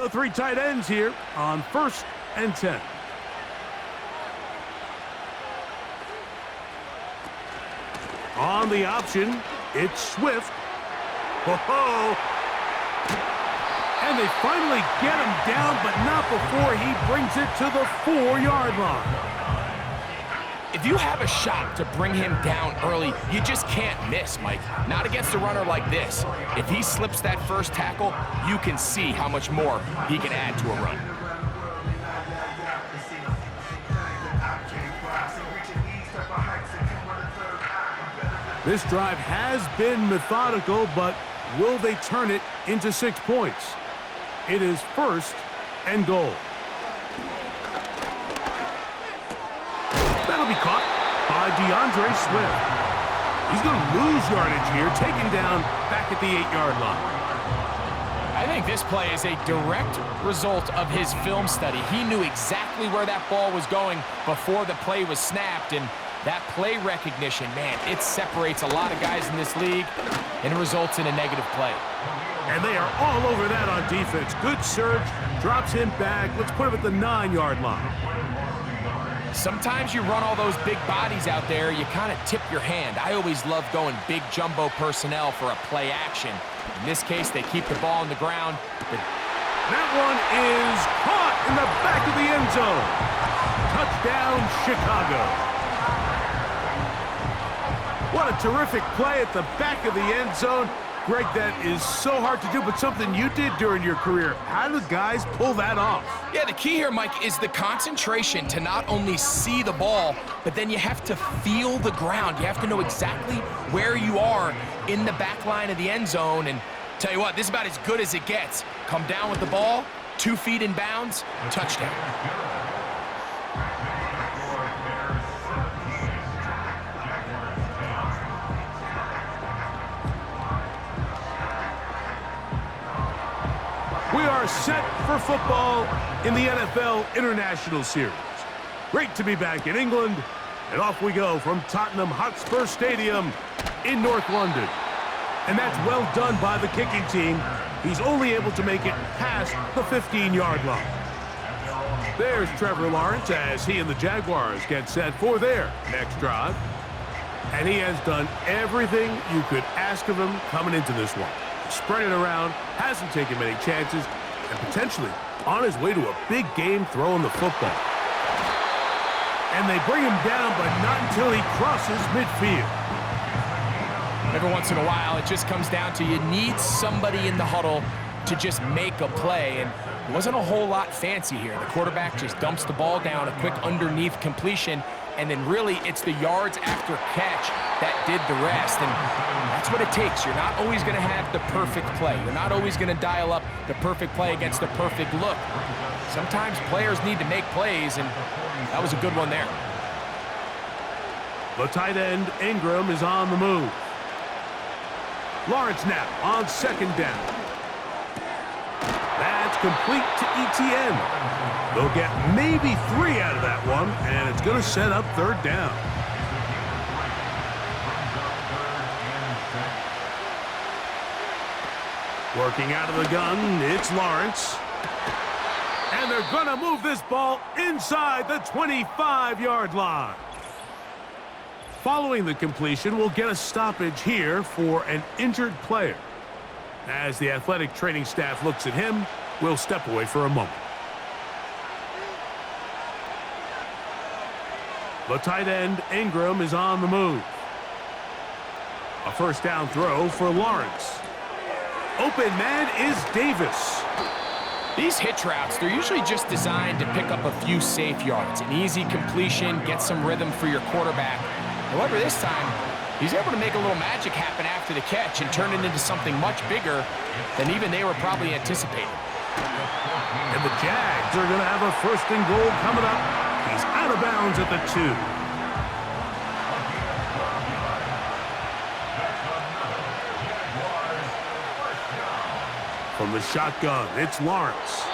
The three tight ends here on 1st and 10. On the option, it's Swift. Ho-ho! And they finally get him down, but not before he brings it to the 4-yard line. If you have a shot to bring him down early, you just can't miss, Mike. Not against a runner like this. If he slips that first tackle, you can see how much more he can add to a run. This drive has been methodical, but will they turn it into 6 points? It is 1st and goal. That'll be caught by DeAndre Swift. He's going to lose yardage here, taken down back at the 8-yard line. I think this play is a direct result of his film study. He knew exactly where that ball was going before the play was snapped, and that play recognition, man, it separates a lot of guys in this league and results in a negative play. And they are all over that on defense. Good surge, drops him back. Let's put him at the 9-yard line. Sometimes you run all those big bodies out there, you kind of tip your hand. I always love going big jumbo personnel for a play action. In this case, they keep the ball on the ground. That one is caught in the back of the end zone. Touchdown, Chicago. What a terrific play at the back of the end zone. Greg, that is so hard to do, but something you did during your career. How do guys pull that off? Yeah, the key here, Mike, is the concentration to not only see the ball, but then you have to feel the ground. You have to know exactly where you are in the back line of the end zone. And tell you what, this is about as good as it gets. Come down with the ball, 2 feet in bounds, touchdown. We are set for football in the NFL International Series. Great to be back in England, and off we go from Tottenham Hotspur Stadium in North London. And that's well done by the kicking team. He's only able to make it past the 15-yard line. There's Trevor Lawrence as he and the Jaguars get set for their next drive. And he has done everything you could ask of him coming into this one. Spread it around, hasn't taken many chances, and potentially on his way to a big game throwing the football. And they bring him down, but not until he crosses midfield. Every once in a while, it just comes down to you need somebody in the huddle to just make a play, and it wasn't a whole lot fancy here. The quarterback just dumps the ball down, a quick underneath completion, and then really it's the yards after catch that did the rest. And that's what it takes. You're not always going to have the perfect play. You're not always going to dial up the perfect play against the perfect look. Sometimes players need to make plays, and that was a good one there. The tight end, Ingram, is on the move. Lawrence now on 2nd down. That's complete to ETN. They'll get maybe 3 out of that one, and it's going to set up 3rd down. Working out of the gun, it's Lawrence. And they're going to move this ball inside the 25-yard line. Following the completion, we'll get a stoppage here for an injured player. As the athletic training staff looks at him, we'll step away for a moment. The tight end, Ingram, is on the move. A 1st down throw for Lawrence. Open man is Davis. These hitch routes, they're usually just designed to pick up a few safe yards. An easy completion, get some rhythm for your quarterback. However, this time, he's able to make a little magic happen after the catch and turn it into something much bigger than even they were probably anticipating. And the Jags are going to have a 1st and goal coming up. He's out of bounds at the 2. From the shotgun, it's Lawrence.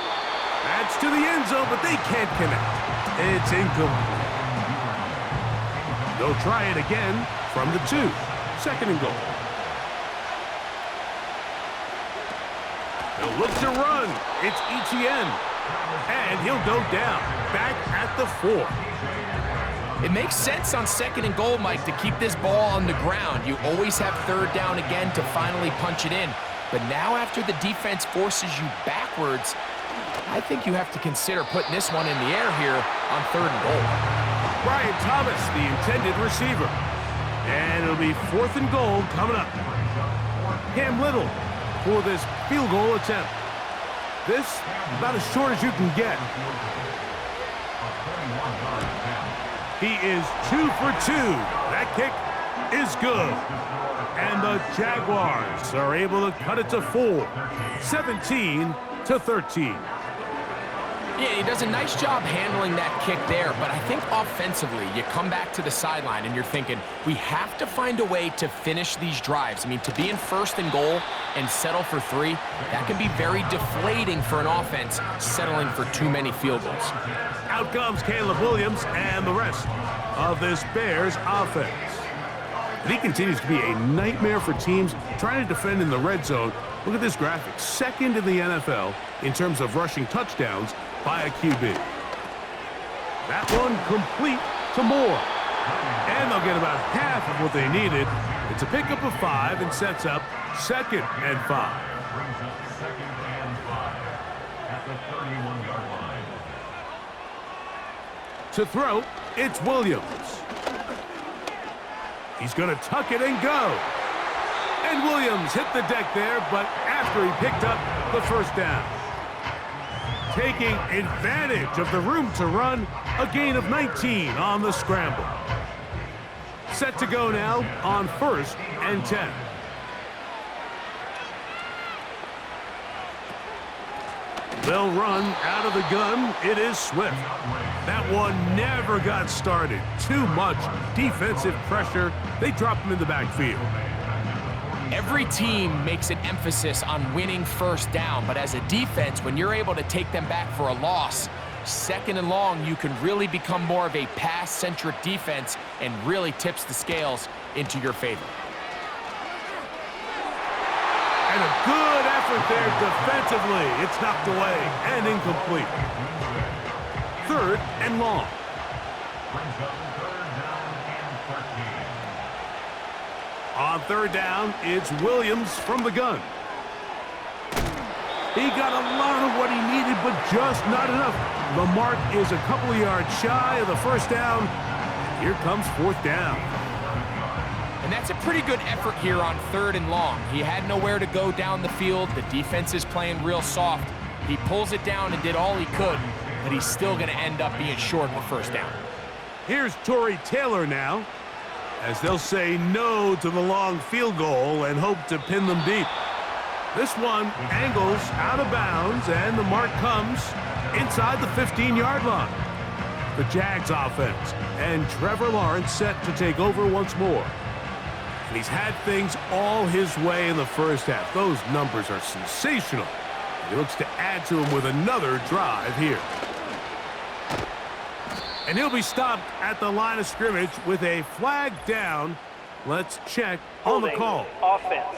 That's to the end zone, but they can't connect. It's incomplete. They'll try it again from the 2. 2nd and goal. He'll look to run. It's Etienne. And he'll go down, back at the 4. It makes sense on 2nd and goal, Mike, to keep this ball on the ground. You always have 3rd down again to finally punch it in. But now after the defense forces you backwards, I think you have to consider putting this one in the air here on 3rd and goal. Brian Thomas, the intended receiver. And it'll be 4th and goal coming up. Cam Little for this field goal attempt. This about as short as you can get. He is 2 for 2. That kick is good. And the Jaguars are able to cut it to 4. 17-13. Yeah, he does a nice job handling that kick there, but I think offensively, you come back to the sideline and you're thinking, we have to find a way to finish these drives. I mean, to be in 1st and goal and settle for 3, that can be very deflating for an offense settling for too many field goals. Out comes Caleb Williams and the rest of this Bears offense. And he continues to be a nightmare for teams trying to defend in the red zone. Look at this graphic. 2nd in the NFL in terms of rushing touchdowns by a QB. That one complete to Moore. And they'll get about half of what they needed. It's a pickup of 5 and sets up 2nd and 5. To throw, it's Williams. He's going to tuck it and go. And Williams hit the deck there, but after he picked up the 1st down. Taking advantage of the room to run, a gain of 19 on the scramble. Set to go now on 1st and 10. They'll run out of the gun. It is Swift. That one never got started. Too much defensive pressure. They drop him in the backfield. Every team makes an emphasis on winning 1st down, but as a defense, when you're able to take them back for a loss, 2nd and long, you can really become more of a pass-centric defense and really tips the scales into your favor. And a good effort there defensively. It's knocked away and incomplete. 3rd and long. On 3rd down, it's Williams from the gun. He got a lot of what he needed, but just not enough. The mark is a couple of yards shy of the 1st down. Here comes 4th down. And that's a pretty good effort here on 3rd and long. He had nowhere to go down the field. The defense is playing real soft. He pulls it down and did all he could, but he's still going to end up being short of the 1st down. Here's Torrey Taylor now, as they'll say no to the long field goal and hope to pin them deep. This one angles out of bounds, and the mark comes inside the 15-yard line. The Jags offense, and Trevor Lawrence set to take over once more. And he's had things all his way in the 1st half. Those numbers are sensational. He looks to add to them with another drive here. And he'll be stopped at the line of scrimmage with a flag down. Let's check on the call. Offense.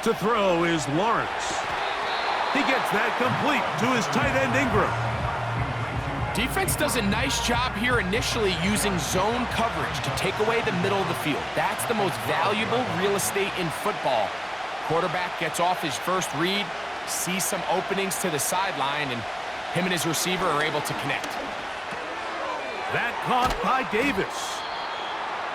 To throw is Lawrence. He gets that complete to his tight end Ingram. Defense does a nice job here initially using zone coverage to take away the middle of the field. That's the most valuable real estate in football. Quarterback gets off his 1st read, sees some openings to the sideline, and him and his receiver are able to connect. That caught by Davis.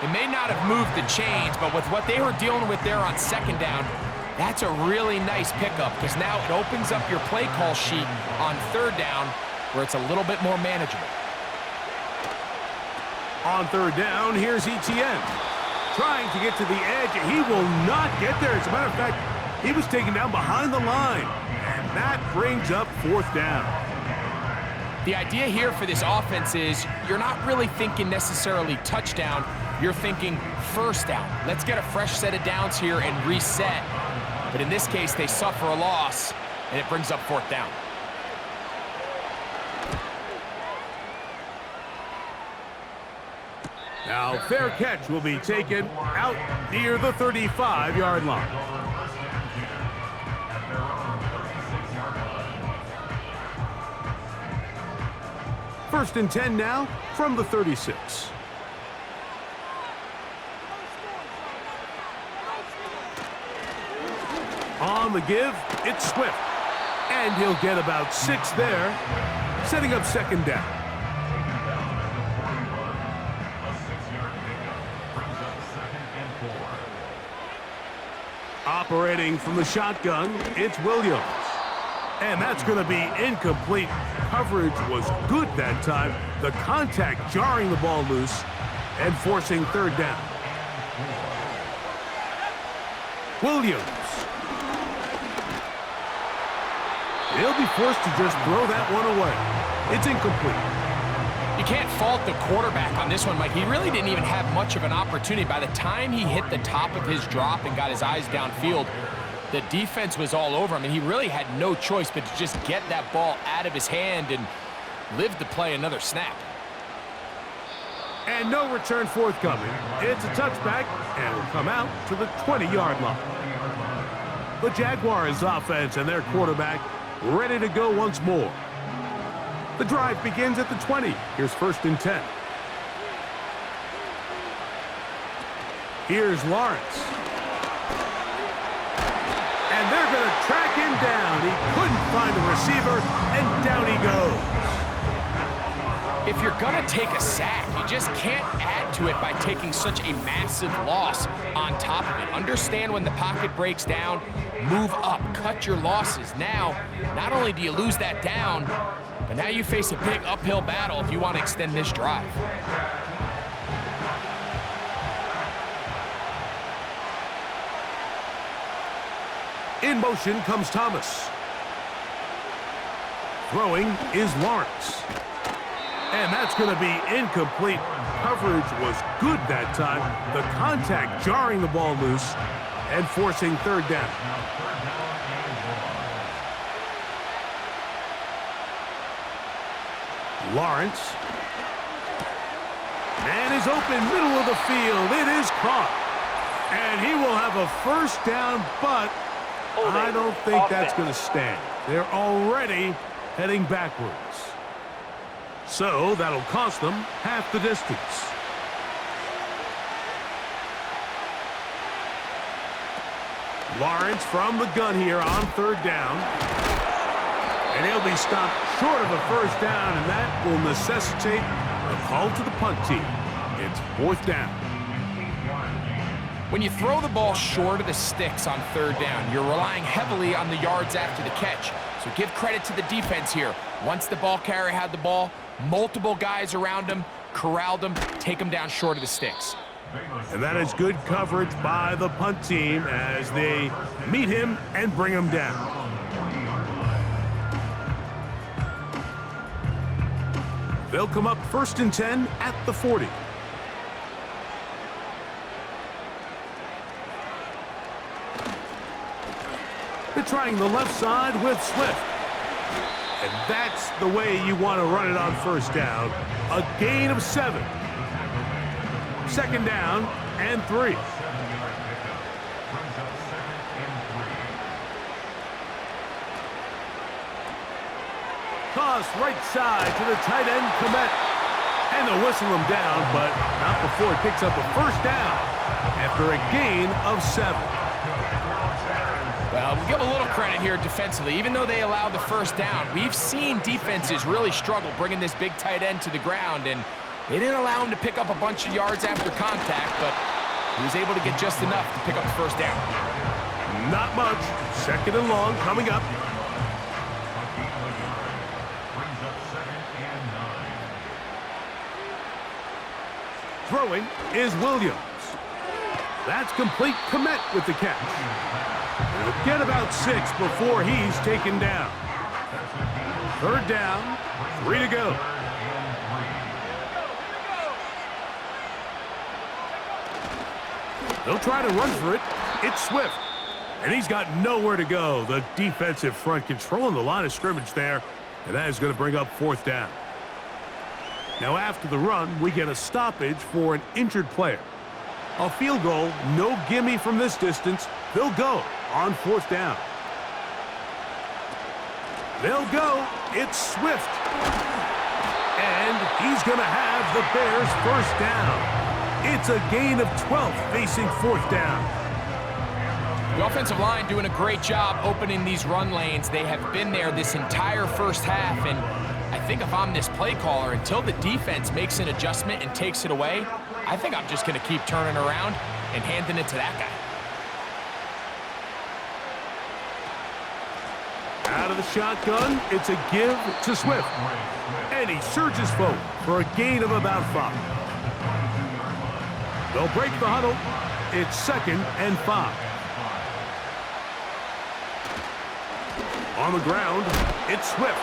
It may not have moved the chains, but with what they were dealing with there on 2nd down, that's a really nice pickup because now it opens up your play call sheet on 3rd down where it's a little bit more manageable. On 3rd down, here's Etienne. Trying to get to the edge. He will not get there. As a matter of fact, he was taken down behind the line. And that brings up 4th down. The idea here for this offense is you're not really thinking necessarily touchdown. You're thinking 1st down. Let's get a fresh set of downs here and reset. But in this case, they suffer a loss, and it brings up 4th down. Now, fair catch will be taken out near the 35-yard line. First and 10 now from the 36. On the give, it's Swift. And he'll get about 6 there, setting up second down. Operating from the shotgun, it's Williams. And that's going to be incomplete. Coverage was good that time. The contact jarring the ball loose and forcing third down. Williams. He'll be forced to just throw that one away. It's incomplete. You can't fault the quarterback on this one, Mike. He really didn't even have much of an opportunity. By the time he hit the top of his drop and got his eyes downfield, the defense was all over him, and he really had no choice but to just get that ball out of his hand and live to play another snap. And no return forthcoming. It's a touchback, and will come out to the 20-yard line. The Jaguars offense and their quarterback ready to go once more. The drive begins at the 20. Here's first and 10. Here's Lawrence. And they're going to track him down. He couldn't find the receiver, and down he goes. If you're going to take a sack, you just can't add to it by taking such a massive loss on top of it. Understand when the pocket breaks down, move up, cut your losses. Now, not only do you lose that down, but now you face a big uphill battle if you want to extend this drive. In motion comes Thomas. Throwing is Lawrence. And that's going to be incomplete. Coverage was good that time. The contact jarring the ball loose and forcing third down. Lawrence. Man is open, middle of the field. It is caught. And he will have a first down, but I don't think that's going to stand. They're already heading backwards. So that'll cost them half the distance. Lawrence from the gun here on third down. And he'll be stopped short of a first down, and that will necessitate a call to the punt team. It's fourth down. When you throw the ball short of the sticks on third down, you're relying heavily on the yards after the catch. So give credit to the defense here. Once the ball carrier had the ball, multiple guys around him, corralled him, take him down short of the sticks. And that is good coverage by the punt team as they meet him and bring him down. They'll come up first and 10 at the 40. They're trying the left side with Swift. And that's the way you want to run it on first down. A gain of 7. Second down and 3. Toss right side to the tight end, Komet. And they'll whistle him down, but not before he picks up a first down after a gain of 7. Well, we'll give a little credit here defensively. Even though they allowed the first down, we've seen defenses really struggle bringing this big tight end to the ground, and they didn't allow him to pick up a bunch of yards after contact, but he was able to get just enough to pick up the first down. Not much. Second and long coming up. Throwing is Williams. That's complete. Komet with the catch. He'll get about 6 before he's taken down. Third down, 3 to go. They'll try to run for it. It's Swift. And he's got nowhere to go. The defensive front controlling the line of scrimmage there. And that is going to bring up fourth down. Now after the run, we get a stoppage for an injured player. A field goal, no gimme from this distance. They'll go on 4th down. They'll go. It's Swift. And he's going to have the Bears 1st down. It's a gain of 12 facing 4th down. The offensive line doing a great job opening these run lanes. They have been there this entire first half, and I think if I'm this play caller, until the defense makes an adjustment and takes it away, I think I'm just going to keep turning around and handing it to that guy. Out of the shotgun, it's a give to Swift. And he surges forward for a gain of about 5. They'll break the huddle. It's 2nd and 5. On the ground, it's Swift.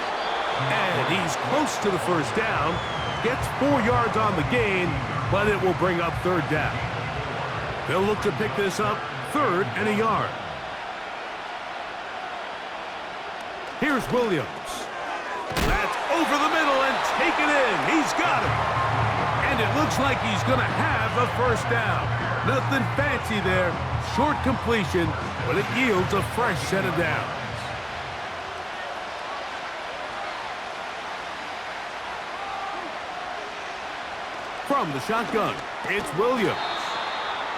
And he's close to the 1st down. Gets 4 yards on the gain, but it will bring up 3rd down. They'll look to pick this up 3rd and a yard. Here's Williams. That's over the middle and taken in. He's got it. And it looks like he's going to have a 1st down. Nothing fancy there. Short completion, but it yields a fresh set of downs. From the shotgun, it's Williams.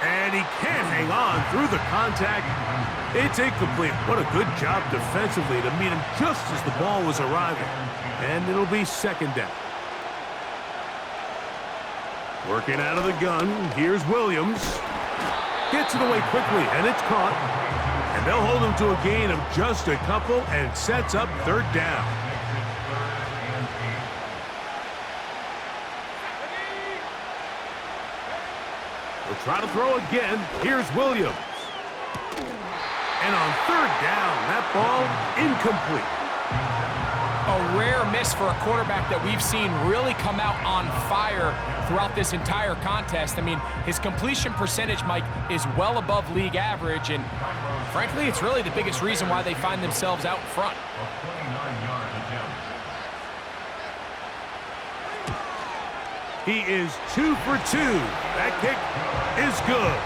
And he can't hang on through the contact. It's incomplete. What a good job defensively to meet him just as the ball was arriving. And it'll be 2nd down. Working out of the gun, here's Williams. Gets it away quickly, and it's caught. And they'll hold him to a gain of just a couple and sets up 3rd down. We'll try to throw again. Here's Williams. And on 3rd down, that ball incomplete. A rare miss for a quarterback that we've seen really come out on fire throughout this entire contest. I mean, his completion percentage, Mike, is well above league average, and frankly, it's really the biggest reason why they find themselves out front. He is 2 for 2. That kick is good.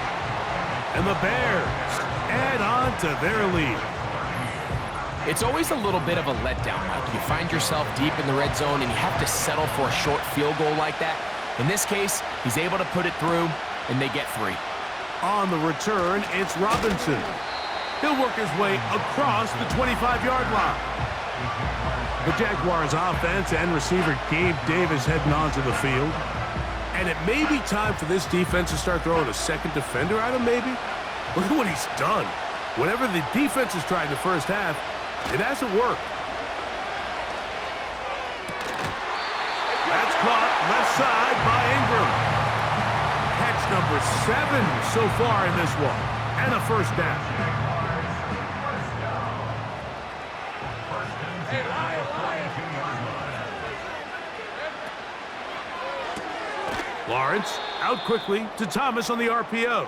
And the Bears add on to their lead. It's always a little bit of a letdown, Mike. You find yourself deep in the red zone and you have to settle for a short field goal like that. In this case, he's able to put it through, and they get 3. On the return, it's Robinson. He'll work his way across the 25-yard line. The Jaguars offense and receiver Gabe Davis heading onto the field. And it may be time for this defense to start throwing a second defender at him, maybe. Look at what he's done. Whatever the defense has tried in the first half, it hasn't worked. That's caught left side by Ingram. Catch number 7 so far in this one. And a 1st down. Lawrence out quickly to Thomas on the RPO.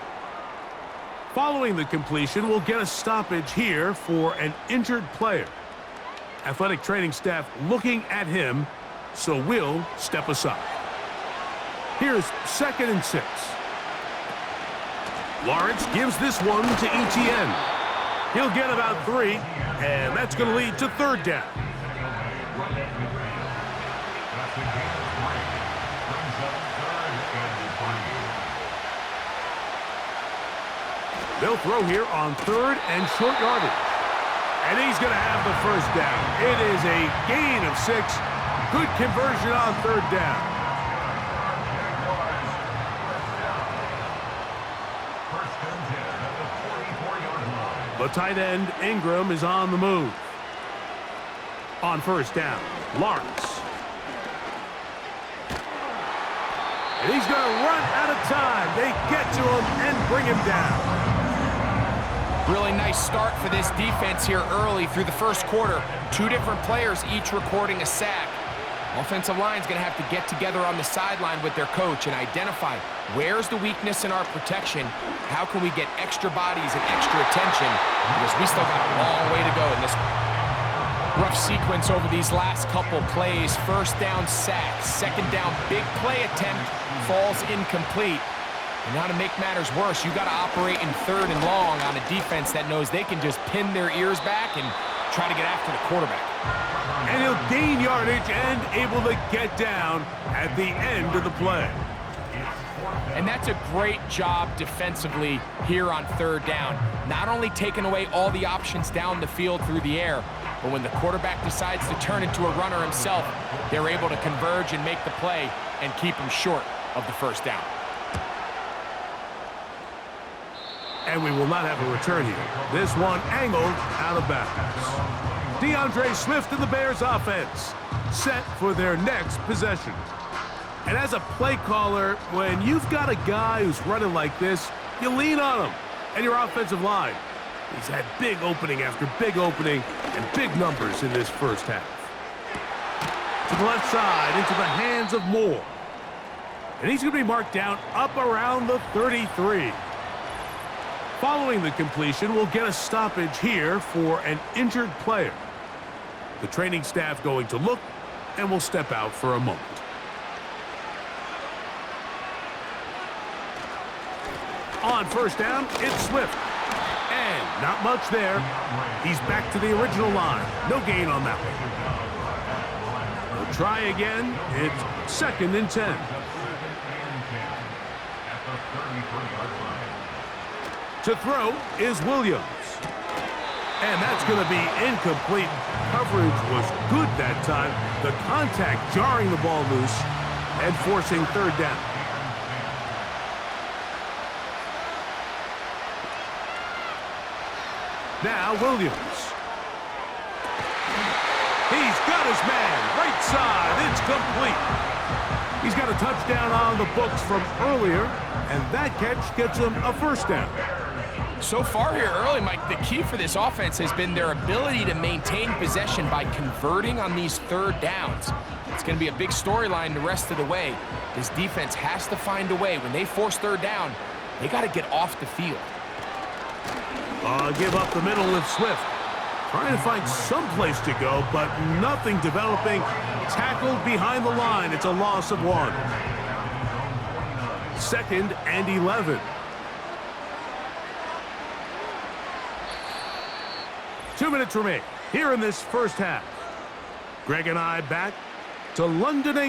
Following the completion, we'll get a stoppage here for an injured player. Athletic training staff looking at him, so we'll step aside. Here's 2nd and 6. Lawrence gives this one to Etienne. He'll get about 3, and that's going to lead to 3rd down. They'll throw here on 3rd and short yardage. And he's going to have the 1st down. It is a gain of 6. Good conversion on 3rd down. The tight end, Ingram, is on the move. On 1st down, Lawrence. And he's going to run out of time. They get to him and bring him down. Really nice start for this defense here early through the first quarter. 2 different players each recording a sack. Offensive line's going to have to get together on the sideline with their coach and identify where's the weakness in our protection, how can we get extra bodies and extra attention, because we still got a long way to go in this one. Rough sequence over these last couple plays. First down sack, second down big play attempt, falls incomplete. And now to make matters worse, you got to operate in third and long on a defense that knows they can just pin their ears back and try to get after the quarterback. And he'll gain yardage and able to get down at the end of the play. And that's a great job defensively here on third down. Not only taking away all the options down the field through the air, but when the quarterback decides to turn into a runner himself, they're able to converge and make the play and keep him short of the first down. And we will not have a return here. This one angled out of bounds. DeAndre Swift and the Bears offense set for their next possession. And as a play caller, when you've got a guy who's running like this, you lean on him and your offensive line. He's had big opening after big opening and big numbers in this first half. To the left side, into the hands of Moore. And he's going to be marked down up around the 33. Following the completion, we'll get a stoppage here for an injured player. The training staff going to look, and will step out for a moment. On first down, it's Swift. And not much there. He's back to the original line. No gain on that one. We'll try again. It's second and 10. To throw is Williams. And that's going to be incomplete. Coverage was good that time. The contact jarring the ball loose and forcing third down. Now Williams. He's got his man. Right side. It's complete. He's got a touchdown on the books from earlier, and that catch gets him a first down. So far here early, Mike, the key for this offense has been their ability to maintain possession by converting on these third downs. It's going to be a big storyline the rest of the way. This defense has to find a way. When they force third down, they got to get off the field. Give up the middle with Swift. Trying to find some place to go, but nothing developing. Tackled behind the line. It's a loss of 1. Second and 11. 2 minutes remain here in this first half. Greg and I back to London, England.